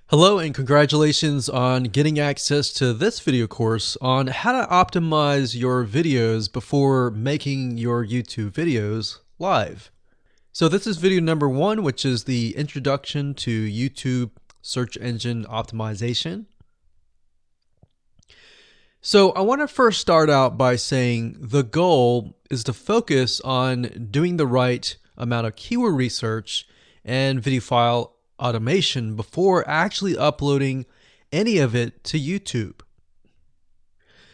Hello and congratulations on getting access to this video course on how to optimize your videos before making your YouTube videos live. So this is video number 1, which is the introduction to YouTube search engine optimization. So I want to first start out by saying the goal is to focus on doing the right amount of keyword research and video file automation before actually uploading any of it to YouTube.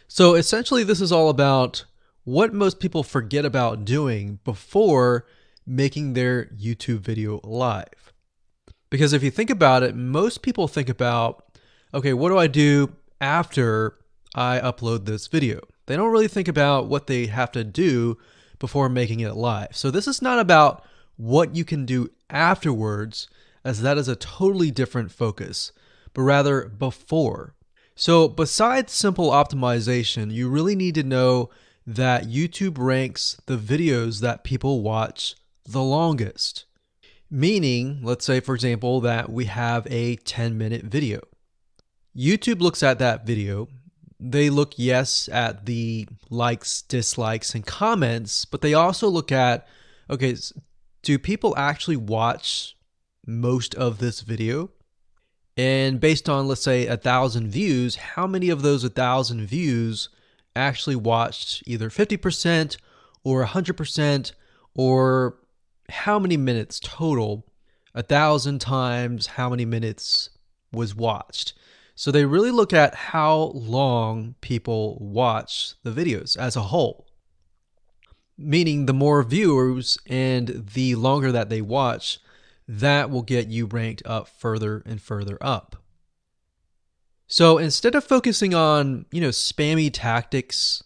So essentially this is all about what most people forget about doing before making their YouTube video live. Because if you think about it, most people think about, okay, what do I do after I upload this video? They don't really think about what they have to do before making it live. So this is not about what you can do afterwards, as that is a totally different focus, but rather before. So besides simple optimization, you really need to know that YouTube ranks the videos that people watch the longest. Meaning, let's say for example that we have a 10-minute video. YouTube looks at that video. They look, yes, at the likes, dislikes, and comments, but they also look at, okay, do people actually watch most of this video? And based on, let's say, 1,000 views, how many of those 1,000 views actually watched either 50% or 100%, or how many minutes total? 1,000 times how many minutes was watched. So they really look at how long people watch the videos as a whole. Meaning the more viewers and the longer that they watch, that will get you ranked up further and further up. So instead of focusing on, spammy tactics,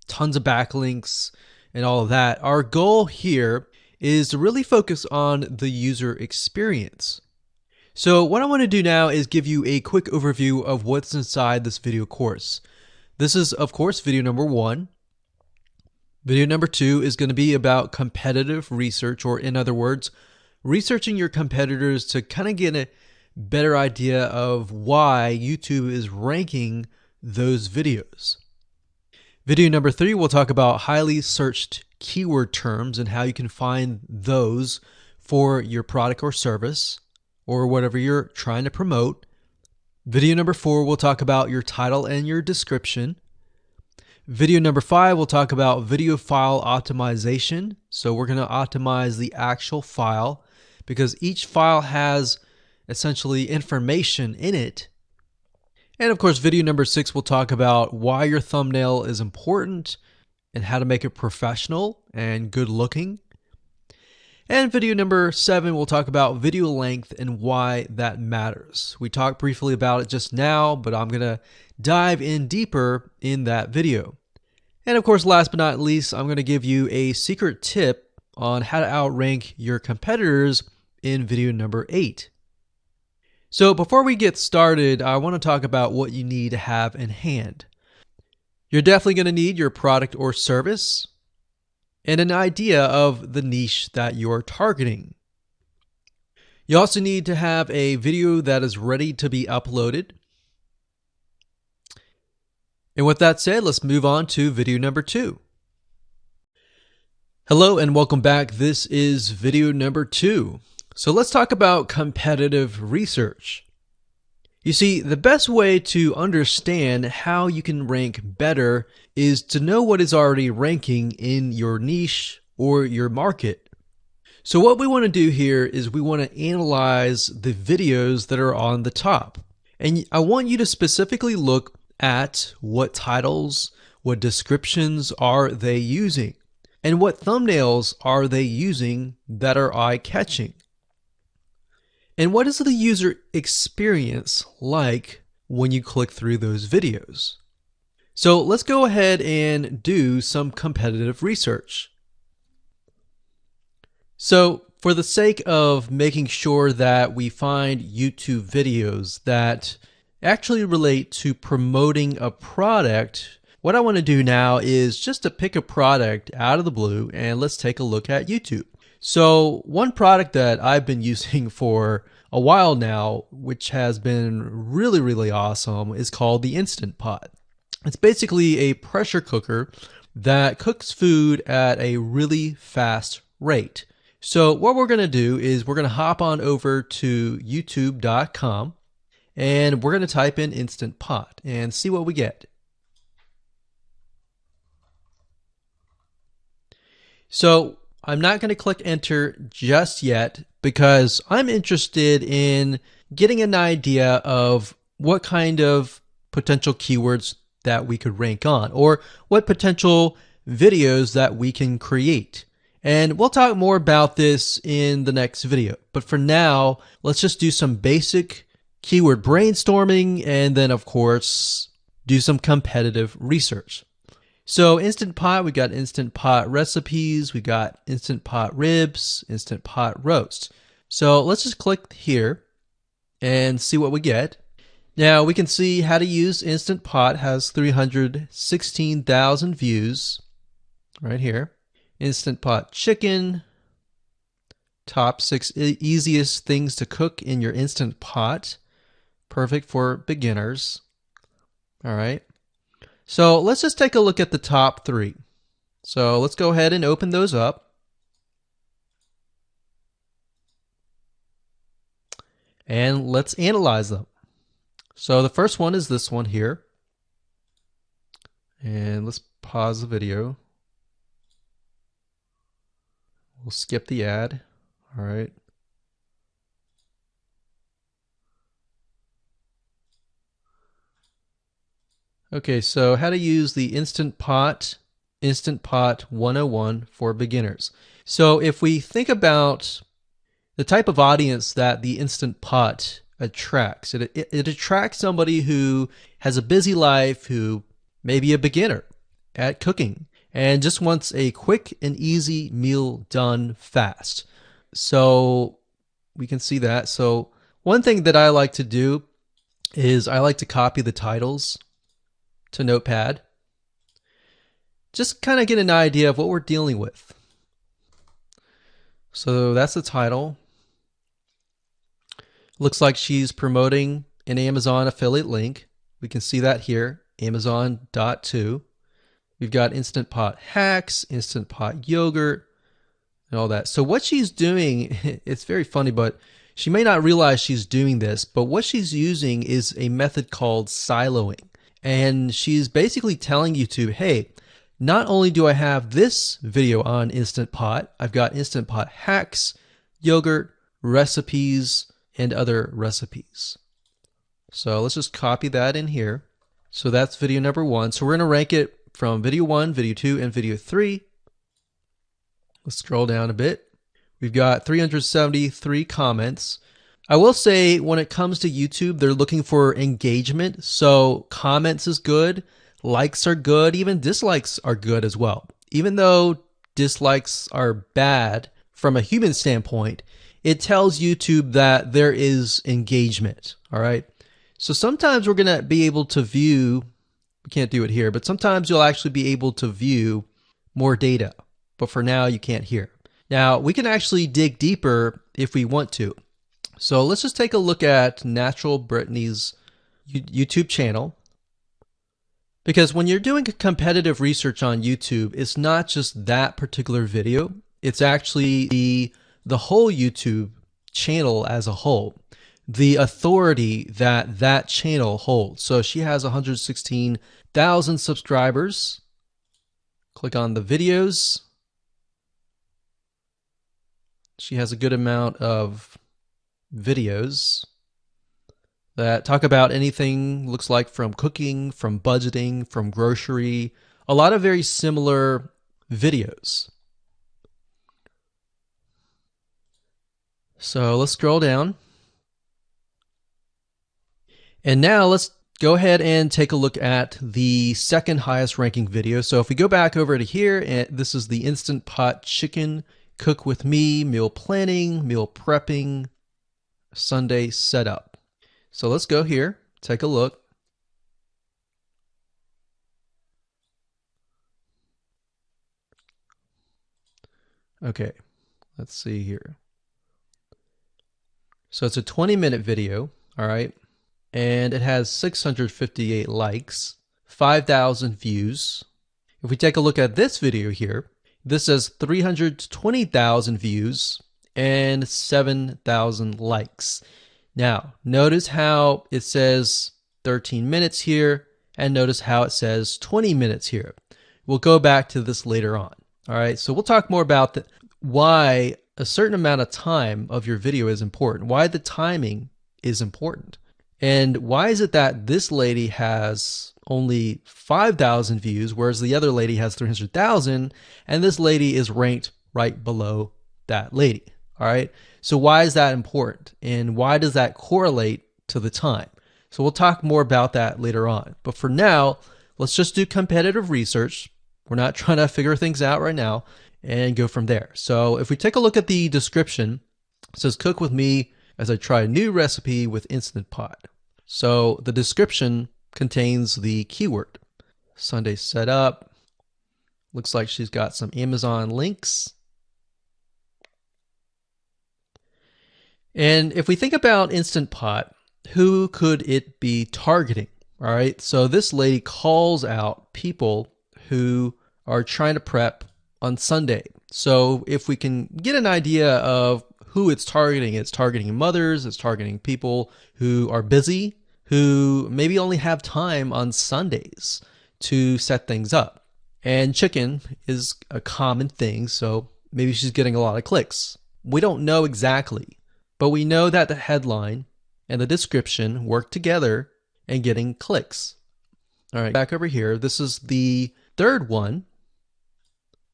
tons of backlinks, and all of that, our goal here is to really focus on the user experience. So what I want to do now is give you a quick overview of what's inside this video course. This is, of course, video number 1. Video number 2 is going to be about competitive research, or in other words, researching your competitors to kind of get a better idea of why YouTube is ranking those videos. Video number 3, we'll talk about highly searched keyword terms and how you can find those for your product or service or whatever you're trying to promote. Video number 4, we'll talk about your title and your description. Video number 5, we'll talk about video file optimization. So we're going to optimize the actual file, because each file has essentially information in it. And of course, video number 6 will talk about why your thumbnail is important and how to make it professional and good looking. And video number 7 will talk about video length and why that matters. We talked briefly about it just now, but I'm going to dive in deeper in that video. And of course, last but not least, I'm going to give you a secret tip on how to outrank your competitors in video number 8. So before we get started, I want to talk about what you need to have in hand. You're definitely going to need your product or service and an idea of the niche that you're targeting. You also need to have a video that is ready to be uploaded. And with that said, let's move on to video number 2. Hello and welcome back. This is video number 2. So let's talk about competitive research. You see, the best way to understand how you can rank better is to know what is already ranking in your niche or your market. So what we want to do here is we want to analyze the videos that are on the top. And I want you to specifically look at what titles, what descriptions are they using, and what thumbnails are they using that are eye-catching. And what is the user experience like when you click through those videos? So let's go ahead and do some competitive research. So for the sake of making sure that we find YouTube videos that actually relate to promoting a product, what I want to do now is just to pick a product out of the blue and let's take a look at YouTube. So one product that I've been using for a while now, which has been really, really awesome, is called the Instant Pot. It's basically a pressure cooker that cooks food at a really fast rate. So what we're going to do is we're going to hop on over to youtube.com and we're going to type in Instant Pot and see what we get. So I'm not going to click enter just yet because I'm interested in getting an idea of what kind of potential keywords that we could rank on, or what potential videos that we can create. And we'll talk more about this in the next video. But for now, let's just do some basic keyword brainstorming and then, of course, do some competitive research. So Instant Pot, we got Instant Pot recipes, we got Instant Pot ribs, Instant Pot roast. So let's just click here and see what we get. Now we can see how to use Instant Pot has 316,000 views right here. Instant Pot chicken, top 6 easiest things to cook in your Instant Pot. Perfect for beginners. All right. So let's just take a look at the top 3. So let's go ahead and open those up. And let's analyze them. So the first one is this one here. And let's pause the video. We'll skip the ad. All right. Okay, so how to use the Instant Pot 101 for beginners. So if we think about the type of audience that the Instant Pot attracts, it attracts somebody who has a busy life, who may be a beginner at cooking and just wants a quick and easy meal done fast. So we can see that. So one thing that I like to do is I like to copy the titles to Notepad. Just kind of get an idea of what we're dealing with. So that's the title. Looks like she's promoting an Amazon affiliate link. We can see that here, Amazon.to. We've got Instant Pot hacks, Instant Pot yogurt, and all that. So what she's doing, it's very funny, but she may not realize she's doing this, but what she's using is a method called siloing. And she's basically telling YouTube, hey, not only do I have this video on Instant Pot, I've got Instant Pot hacks, yogurt, recipes, and other recipes. So let's just copy that in here. So that's video number 1. So we're going to rank it from video 1, video 2, and video 3. Let's scroll down a bit. We've got 373 comments. I will say when it comes to YouTube, they're looking for engagement. So comments is good, likes are good, even dislikes are good as well. Even though dislikes are bad from a human standpoint, it tells YouTube that there is engagement. All right. So sometimes we're going to be able to view, we can't do it here, but sometimes you'll actually be able to view more data. But for now, you can't hear. Now, we can actually dig deeper if we want to. So let's just take a look at Natural Brittany's YouTube channel. Because when you're doing competitive research on YouTube, it's not just that particular video. It's actually the whole YouTube channel as a whole, the authority that that channel holds. So she has 116,000 subscribers. Click on the videos. She has a good amount of videos that talk about anything, looks like from cooking, from budgeting, from grocery, a lot of very similar videos. So let's scroll down. And now let's go ahead and take a look at the second highest ranking video. So if we go back over to here, and this is the Instant Pot Chicken Cook with Me, meal planning, meal prepping, Sunday setup. So let's go here, take a look. Okay, let's see here. So it's a 20-minute video, all right? And it has 658 likes, 5,000 views. If we take a look at this video here, this has 320,000 views and 7,000 likes. Now, notice how it says 13 minutes here, and notice how it says 20 minutes here. We'll go back to this later on. All right, so we'll talk more about why a certain amount of time of your video is important, why the timing is important. And why is it that this lady has only 5,000 views, whereas the other lady has 300,000, and this lady is ranked right below that lady? All right, so why is that important, and why does that correlate to the time? So we'll talk more about that later on. But for now, let's just do competitive research. We're not trying to figure things out right now, and go from there. So if we take a look at the description, it says cook with me as I try a new recipe with Instant Pot. So the description contains the keyword. Sunday setup. Looks like she's got some Amazon links. And if we think about Instant Pot, who could it be targeting? All right, so this lady calls out people who are trying to prep on Sunday. So if we can get an idea of who it's targeting mothers, it's targeting people who are busy, who maybe only have time on Sundays to set things up. And chicken is a common thing, so maybe she's getting a lot of clicks. We don't know exactly, but we know that the headline and the description work together and getting clicks. All right, back over here, this is the third one.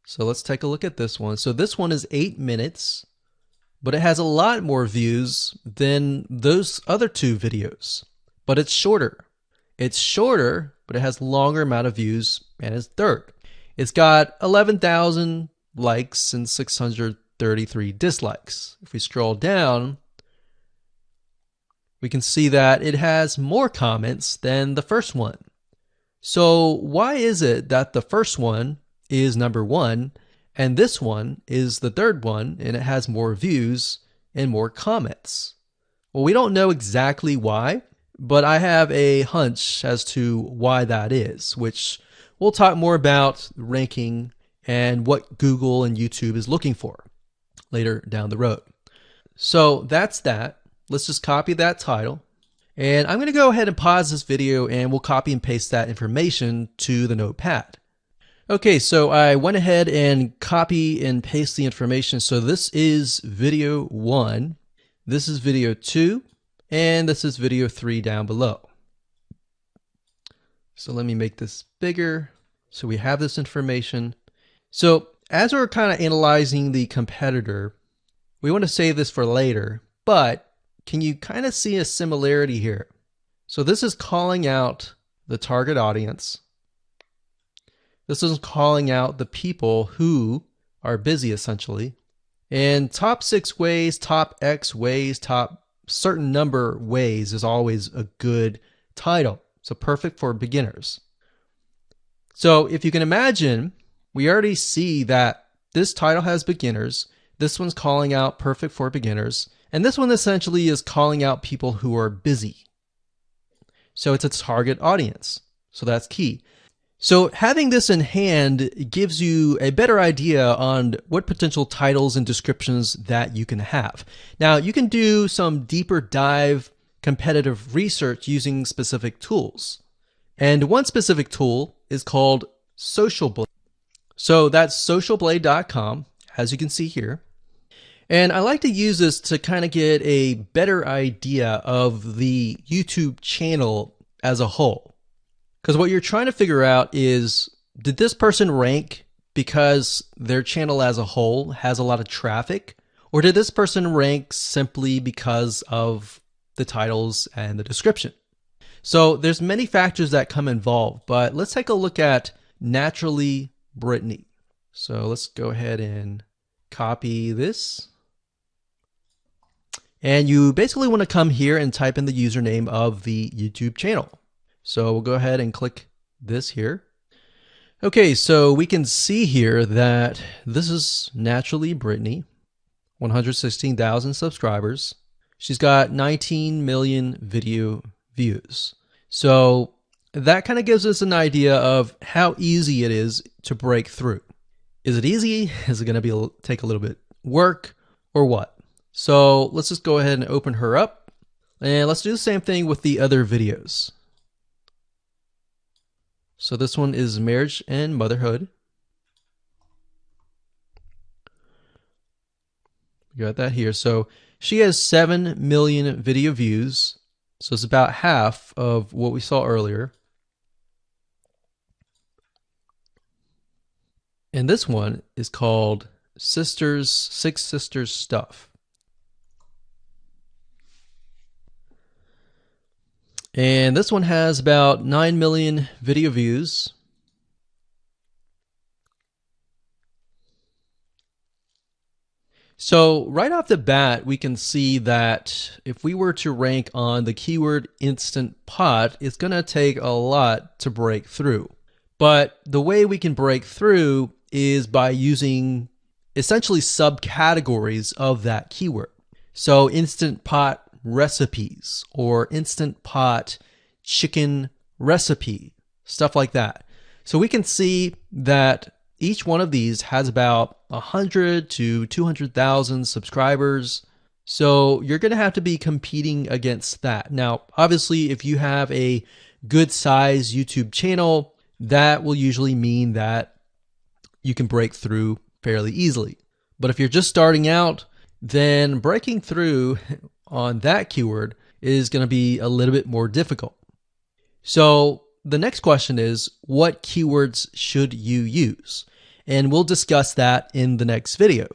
So let's take a look at this one. So this one is 8 minutes, but it has a lot more views than those other two videos, but it's shorter. It's shorter, but it has longer amount of views, and it's third. It's got 11,000 likes and 633 dislikes. If we scroll down, we can see that it has more comments than the first one. So why is it that the first one is number one and this one is the third one and it has more views and more comments? Well, we don't know exactly why, but I have a hunch as to why that is, which we'll talk more about ranking and what Google and YouTube is looking for later down the road. So that's that. Let's just copy that title. And I'm going to go ahead and pause this video and we'll copy and paste that information to the notepad. Okay, so I went ahead and copy and paste the information. So this is video 1, this is video 2, and this is video 3 down below. So let me make this bigger. So we have this information. So as we're kind of analyzing the competitor, we want to save this for later, but can you kind of see a similarity here? So this is calling out the target audience. This is calling out the people who are busy, essentially. And top 6 ways, top X ways, top certain number ways is always a good title. So perfect for beginners. So if you can imagine, we already see that this title has beginners. This one's calling out perfect for beginners. And this one essentially is calling out people who are busy. So it's a target audience. So that's key. So having this in hand gives you a better idea on what potential titles and descriptions that you can have. Now, you can do some deeper dive competitive research using specific tools. And one specific tool is called Social Blade. So that's socialblade.com, as you can see here. And I like to use this to kind of get a better idea of the YouTube channel as a whole. Because what you're trying to figure out is, did this person rank because their channel as a whole has a lot of traffic? Or did this person rank simply because of the titles and the description? So there's many factors that come involved, but let's take a look at Naturally Brittany. So let's go ahead and copy this. And you basically want to come here and type in the username of the YouTube channel. So we'll go ahead and click this here. Okay, so we can see here that this is Naturally Brittany, 116,000 subscribers. She's got 19 million video views. So that kind of gives us an idea of how easy it is to break through. Is it easy? Is it going to take a little bit work or what? So let's just go ahead and open her up, and let's do the same thing with the other videos. So this one is marriage and motherhood. We got that here. So she has 7 million video views. So it's about half of what we saw earlier. And this one is called Six Sisters Stuff. And this one has about 9 million video views. So right off the bat, we can see that if we were to rank on the keyword Instant Pot, it's going to take a lot to break through. But the way we can break through is by using essentially subcategories of that keyword. So Instant Pot recipes or Instant Pot chicken recipe, stuff like that. So we can see that each one of these has about 100 to 200,000 subscribers. So you're going to have to be competing against that. Now, obviously, if you have a good size YouTube channel, that will usually mean that you can break through fairly easily. But if you're just starting out, then breaking through on that keyword is going to be a little bit more difficult. So the next question is, what keywords should you use? And we'll discuss that in the next video.